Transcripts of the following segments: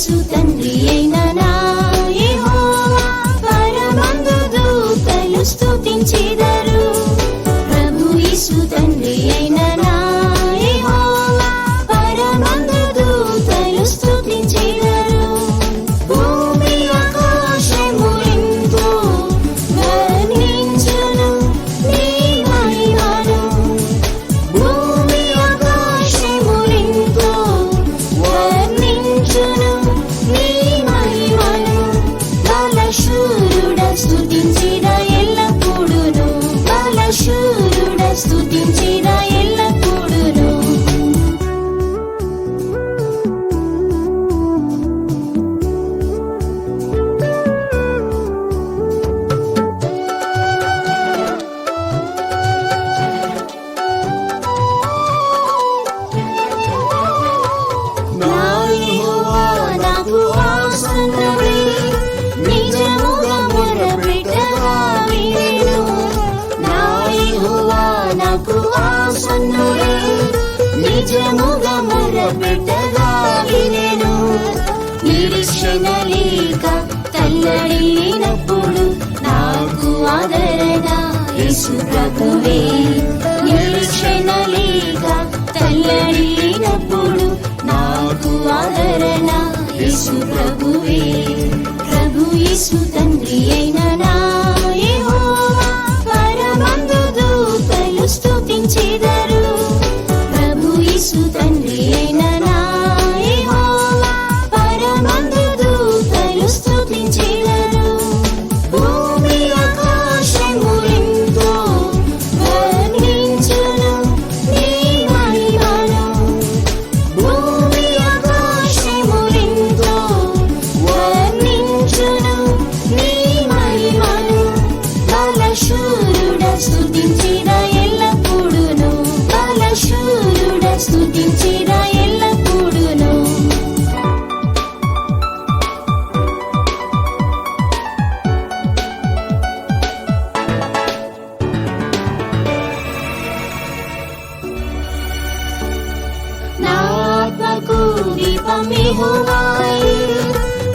యేసు తండ్రి అయిన నా యెహోవా పరమందు దూతలు స్తుతించెదరు. ప్రభు యేసు తండ్రి అయిన నా యెహోవా పరమందు దూతలు స్తుతించెదరు. భూమి ఆకాశములెంతో వర్ణించును నీ మహిమను. భూమి ఆకాశములెంతో వర్ణించును నీ మహిమను. బలశూరుడ స్తుతించెద ఎల్లప్పుడును, బలశూరుడ స్తుతించెద ఎల్లప్పుడును. నా యెహోవా నాకు ఆసన్నుడే, నిజముగా మొరపెట్టగా వినెను. నా యెహోవా నాకు ఆసన్నుడే, నిజముగా మొరపెట్టగా వినెను. నిరీక్షణ లేక తల్లడిల్లినప్పుడు నాకు ఆదరణ యేసు ప్రభువే. నిరీక్షణ లేక తల్లడిల్లినప్పుడు నాకు ఆదరణ యేసు ప్రభువే. ప్రభు యేసు తండ్రి అయిన నా యెహోవా పరమందు దూతలు స్తుతించెదరు. ప్రభు యేసు తండ్రి అయిన నా యెహోవా పరమందు దూతలు స్తుతించెదరు. భూమి ఆకాశములెంతో వర్ణించును నీ మహిమను. భూమి ఆకాశములెంతో వర్ణించును నీ మహిమను. బలశూరుడ స్తుతించెద ఎల్లప్పుడును, బలశూరుడ స్తుతించెద ఎల్లప్పుడును. నా ఆత్మకు దీపం యెహోవాయే,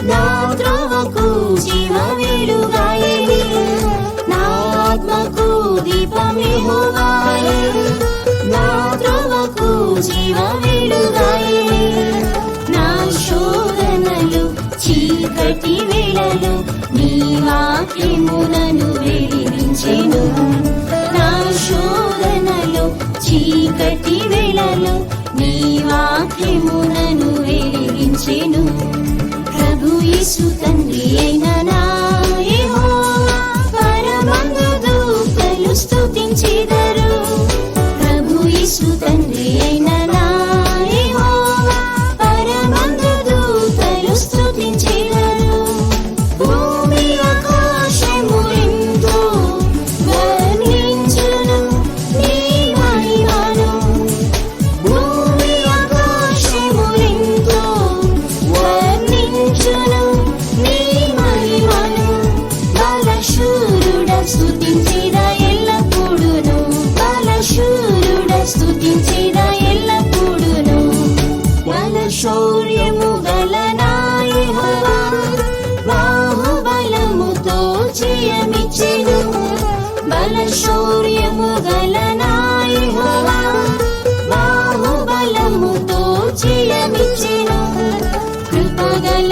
నా త్రోవకు జీవ వెలుగాయే. నా ఆత్మకు దీపం యెహోవాయే, నా త్రోవకు జీవ వెలుగాయే. నా శోధనలు చీకటి వేళలో నీ వాక్యము నన్ను వెలిగించెను. నా శోధనలు చీకటి వేళలో నీ వాక్యము నన్ను వెలిగించెను. ప్రభు యేసు తండ్రి అయిన నా యెహోవా పరమందు దూతలు స్తుతించెదరు. ప్రభు యేసు తండ్రి అయిన నా యెహోవా పరమందు దూతలు స్తుతించెదరు. భూమి ఆకాశములెంతో వర్ణించును నీ మహిమను. భూమి ఆకాశములెంతో వర్ణించును నీ మహిమను. బలశూరుడ స్తుతించెద ఎల్లప్పుడును, బలశూరుడ స్తుతించెద ఎల్లప్పుడును. బలశౌర్యము గల నా యెహోవా బాహుబలముతో జయమిచ్చెను. బలశౌర్యము గల నా యెహోవా బాహుబలముతో జయమిచ్చెను. కృపగల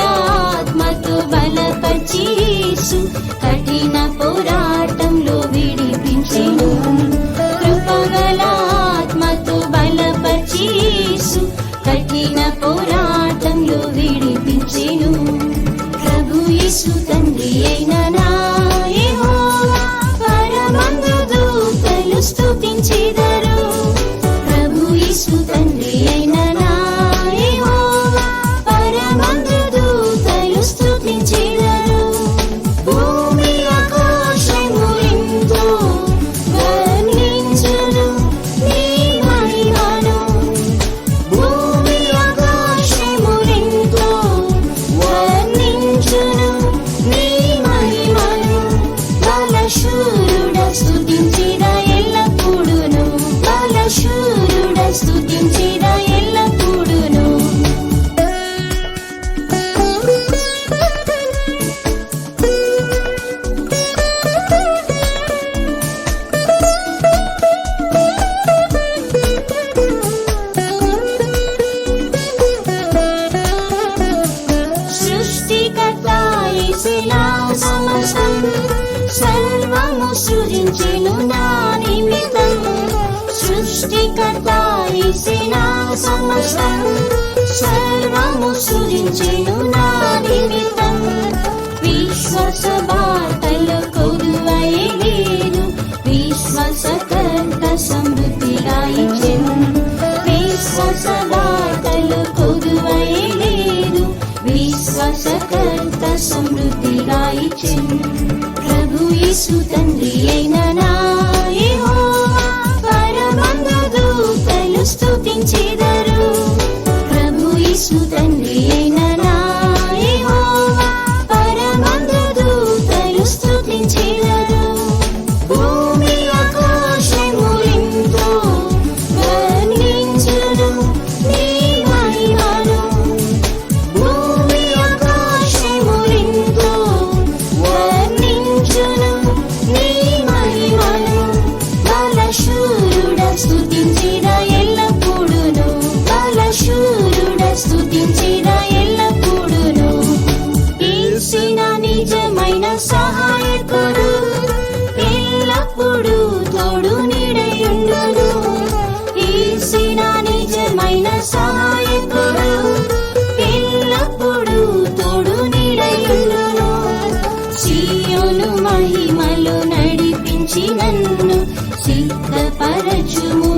ఆత్మతో బలపరిచి యేసు కఠిన పోరాటంలో విడిపించెను. కృపగల ఆత్మతో బలపరిచి యేసు కఠిన పోరాటంలో విడిపించెను. ప్రభు యేసు తండ్రి అయిన నా యెహోవా పరమందు దూతలు స్తుతించెదరు. ప్రభు యేసు తండ్రి అయిన నా యెహోవా పరమందు దూతలు స్తుతించెదరు. భూమి ఆకాశములెంతో వర్ణించును నీ మహిమను. భూమి ఆకాశములెంతో వర్ణించును నీ మహిమను. బలశూరుడ స్తుతించెద ఎల్లప్పుడును, సృష్టికర్త యేసేనా సమస్తం సర్వము సృజించెను నా నిమిత్తం విశ్వాస బాటలో కొదువై లేదు విశ్వాసకర్త సమృద్ధిగా ఇచ్చెను విశ్వాస బాటలో కొదువై లేదు విశ్వాసకర్త సమృద్ధిగా ఇచ్చెను ప్రభు యేసు తండ్రి అయిన నా యెహోవా పరమందు దూతలు స్తుతించెదరు ప్రభు యేసు తండ్రి అయిన నా యెహోవా పరమందు దూతలు స్తుతించెదరు భూమి ఆకాశములెంతో వర్ణించును నీ మహిమను భూమి ఆకాశములెంతో వర్ణించును నీ మహిమను బలశూరుడ స్తుతించెదా ఎల్లప్పుడును బలశూరుడ స్తుతించెదా ఎల్లప్పుడును యేసిన నిజమైన సహాయకుడు ఎల్లప్పుడూ తోడు నీడయుండును యేసిన నిజమైన సహాయకుడు ఎల్లప్పుడూ తోడు నీడయుండును సియోను మహిమలో నడిపించి నన్ను సిద్ధపరచుము